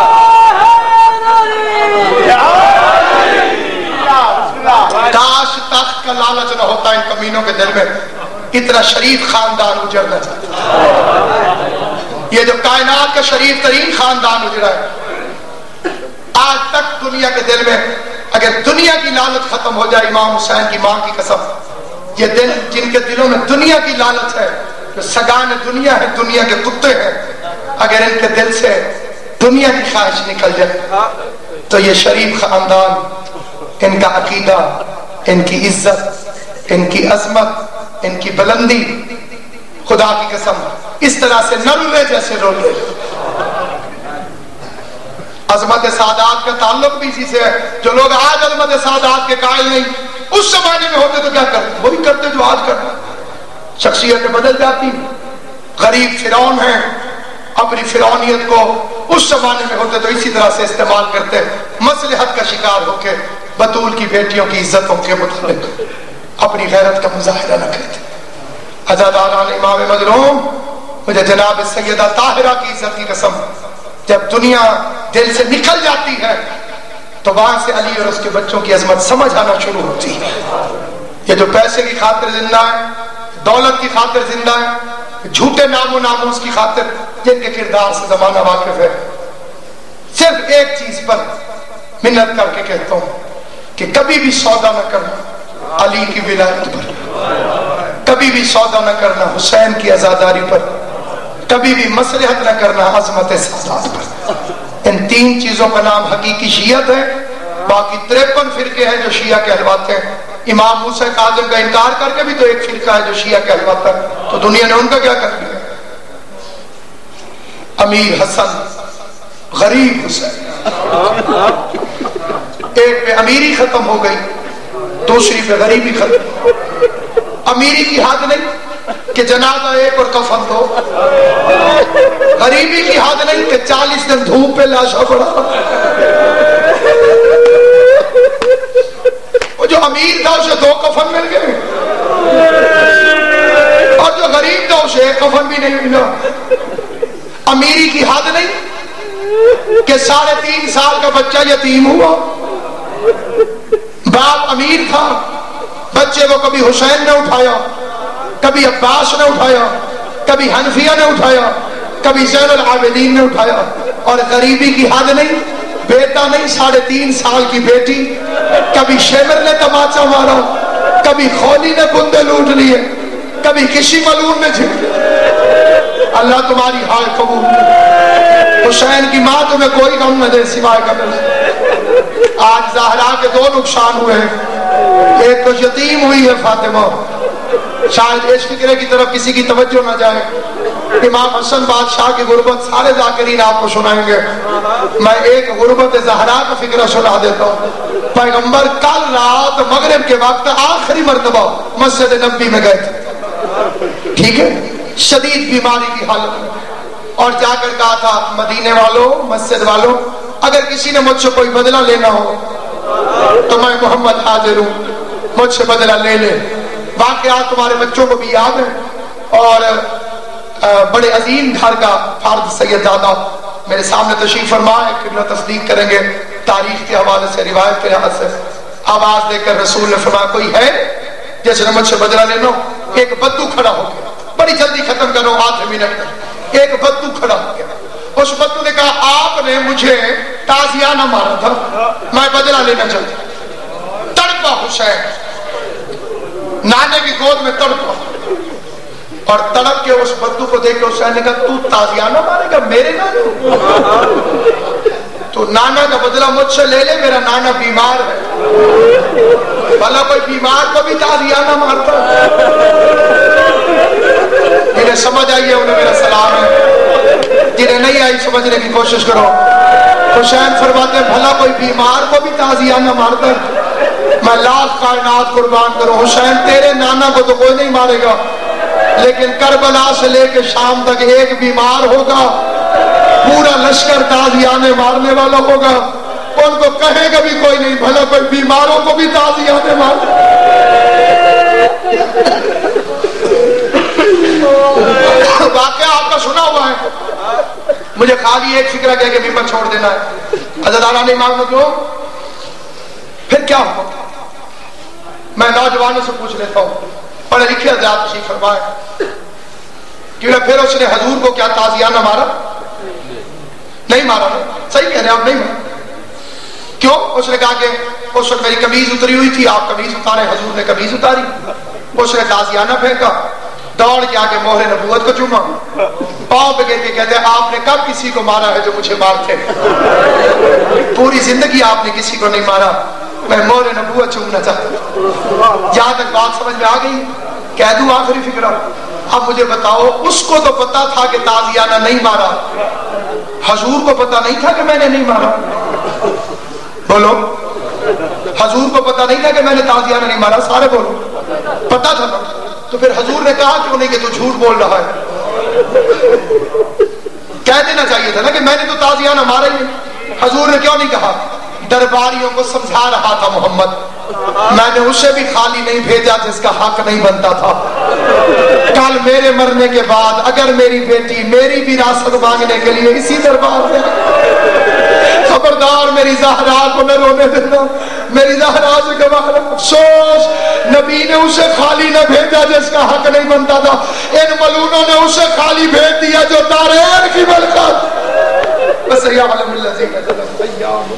کاش تخت کا لالچ نہ ہوتا ان کمینوں کے دل میں، اتنا شریف خاندان اجڑنا چاہتا، یہ جو کائنات کا شریف ترین خاندان اجڑا ہے، آج تک دنیا کے دل میں اگر دنیا کی لالچ ختم ہو جائے، امام حسین کی ماں کی قسم، یہ دل جن کے دلوں میں دنیا کی لالچ ہے، جو سگان دنیا ہے، دنیا کے کتے ہیں، اگر ان کے دل سے دنیا کی خواہش نکل جائے تو یہ شریف خاندان، ان کا عقیدہ، ان کی عزت، ان کی عظمت، ان کی بلندی، خدا کی قسم اس طرح سے نہ رولے جیسے رولے۔ عظمت سادات کا تعلق بھی اسی سے ہے. جو لوگ آج عظمت سادات کے قائل نہیں اس زمانے میں ہوتے تو کیا کرتے؟ وہی کرتے جو آج کرتے. شخصیتیں بدل جاتی. غریب فرعون ہیں, اپنی فرعونیت کو اس زمانے میں ہوتے تو اسی طرح سے استعمال کرتے, مصلحت کا شکار ہو کے بطول کی بیٹیوں کی عزتوں کے متعلق اپنی غیرت کا مظاہرہ نہ کرتے. عزاداران امام مظلوم, مجھے جناب سیدہ طاہرہ کی عزت کی قسم, جب دنیا دل سے نکل جاتی ہے تو وہاں سے علی اور اس کے بچوں کی عظمت سمجھ آنا شروع ہوتی ہے. یہ جو پیسے کی خاطر زندہ ہے, دولت کی خاطر زندہ ہے, جھوٹے نام و ناموس کی خاطر, جن کے کردار سے زمانہ واقف ہے, صرف ایک چیز پر منت کر کے کہتا ہوں کہ کبھی بھی سودا نہ کرنا علی کی ولایت پر, کبھی بھی سودا نہ کرنا حسین کی عزاداری پر, کبھی بھی مصلحت نہ کرنا عظمت سادات پر. ان تین چیزوں کا نام حقیقی شیعت ہے. باقی 53 فرقے ہیں جو شیعہ کہلواتے ہیں. امام موسیٰ کاظم کا انکار کر کے بھی تو ایک فرقہ ہے جو شیعہ کہلواتا ہے, تو دنیا نے ان کا کیا کر دیا؟ امیر حسن, غریب حسین. ایک پہ امیری ختم ہو گئی, دوسری پہ غریبی ختم. امیری کی حد نہیں کہ جنازہ ایک اور کفن دو, غریبی کی حد نہیں کہ 40 دن دھوپ پہ لاشا پڑا. وہ جو امیر تھا اسے 2 کفن مل گئے, اور جو غریب تھا اسے 1 کفن بھی نہیں ملا. امیری کی حد نہیں کہ 3.5 سال کا بچہ یتیم ہوا. باپ امیر تھا, بچے کو کبھی حسین نے اٹھایا, کبھی عباس نے اٹھایا, کبھی حنفیہ نے اٹھایا, کبھی زین العابدین نے اٹھایا. اور غریبی کی حد نہیں, بیٹا نہیں 3.5 سال کی بیٹی, کبھی شیمر نے تماچا مارا, کبھی خولی نے بندے لوٹ لیے, کبھی کسی ملعون نے جھڑ. اللہ تمہاری حال قبول کرے. حسین کی ماں تمہیں کوئی غم نہ دے سوائے قبر. آج زہرا کے 2 نقصان ہوئے ہیں, ایک تو یتیم ہوئی ہے فاطمہ, شاید اس فکرے کی طرف کسی کی توجہ نہ جائے. امام حسن بادشاہ کی غربت سارے ذاکرین آپ کو سنائیں گے, میں ایک غربت زہرا کا فکرہ سنا دیتا ہوں. پیغمبر کل رات مغرب کے وقت آخری مرتبہ مسجد نبوی میں گئے تھے, ٹھیک ہے, شدید بیماری کی حالت میں, اور جا کر کہا تھا مدینے والوں, مسجد والوں, اگر کسی نے مجھ سے کوئی بدلہ لینا ہو تو میں محمد حاضر ہوں, مجھ سے بدلہ لے لے. واقعات تمہارے بچوں کو بھی یاد ہے. اور بڑے عظیم گھر کا فرد سید دادا میرے سامنے تشریف فرما ہے, قبلہ تصدیق کریں گے تاریخ کے حوالے سے, روایت کے لحاظ سے. آواز دے کر رسول نے فرمایا کوئی ہے جس نے مجھ سے بدلہ لینا؟ ایک بدو کھڑا ہو گیا, بڑی جلدی ختم کرو, 8 منٹ میں. ایک بدو کھڑا ہو گیا. اس بدو نے کہا آپ نے مجھے تازیانہ مارا تھا, میں بدلہ لینا چاہتا. تڑپا حسین, نانے کی گود میں تڑپا, اور تڑپ کے اس بدو کو دیکھ کے حسین نے کہا تو تازیانہ مارے گا میرے نانے؟ تو نانا کا بدلہ مجھ سے لے لے, میرا نانا بیمار ہے. بھلا کوئی بیمار کو بھی تازیانہ مارتا؟ جنہیں سمجھ آئی ہے انہیں میرا سلام ہے, جنہیں نہیں آئی سمجھنے کی کوشش کرو. حسین فرماتے ہیں بھلا کوئی بیمار کو بھی تازیانہ مارتا ہے؟ میں لاکھ کائنات قربان کروں, حسین تیرے نانا کو تو کوئی نہیں مارے گا, لیکن کربلا سے لے کے شام تک ایک بیمار ہوگا, پورا لشکر تازیانے مارنے والا ہوگا, ان کو کہے گا بھی کوئی نہیں بھلا کوئی بیماروں کو بھی تازیانے مار. واقعہ آپ کا سنا ہوا ہے, مجھے خالی ایک فکرہ کہہ کے ممبر چھوڑ دینا ہے. عزیزان امام مظلوم, پھر کیا ہوا؟ میں نوجوانوں سے پوچھ لیتا ہوں, پڑھے لکھے حضرات تشریف فرمائے, کیوں پھر اس نے حضور کو کیا تازیانہ مارا؟ نہیں مارا نا, صحیح کہہ رہے ہیں آپ, نہیں مارا. کیوں؟ اس نے کہا کہ اس وقت میری قمیض اتری ہوئی تھی, آپ قمیض اتارے, حضور نے قمیض اتاری. اس نے تازیانہ پھینکا, دوڑ کے آ کے مہر نبوت کو چوما, پاؤں پہ گر کے کہتے ہیں آپ نے کب کسی کو مارا ہے جو مجھے مارتے؟ پوری زندگی آپ نے کسی کو نہیں مارا, میں مہر نبوت چومنا چاہتا ہوں. جہاں تک بات سمجھ میں آ گئی, کہہ دوں آخری فکرہ. اب مجھے بتاؤ, اس کو تو پتا تھا کہ تازیانہ نہیں مارا, حضور کو پتا نہیں تھا کہ میں نے نہیں مارا؟ بولو، حضور کو پتا نہیں تھا کہ میں نے تازیانہ نہیں مارا؟ سارے بولو، پتا تھا نا؟ تو پھر حضور نے کہا کیوں نہیں کہ تو جھوٹ بول رہا ہے؟ کہہ دینا چاہیے تھا نا کہ میں نے تو تازیانہ مارا ہی نہیں۔ حضور نے کیوں نہیں کہا؟ درباریوں کو سمجھا رہا تھا محمد، میں نے اسے بھی خالی نہیں بھیجا جس کا حق نہیں بنتا تھا۔ کل میرے مرنے کے بعد اگر میری بیٹی میری وراثت مانگنے کے لیے اسی دربار میں، خبردار میری زہرا کو نہ رونے دینا، میری زہرا سے گواہ افسوس نبی نے اسے خالی نہ بھیجا جس کا حق نہیں بنتا تھا، ان ملونوں نے اسے خالی بھیج دیا جو دارین کی برکت۔ بس یعلم الذین ظلموا ایام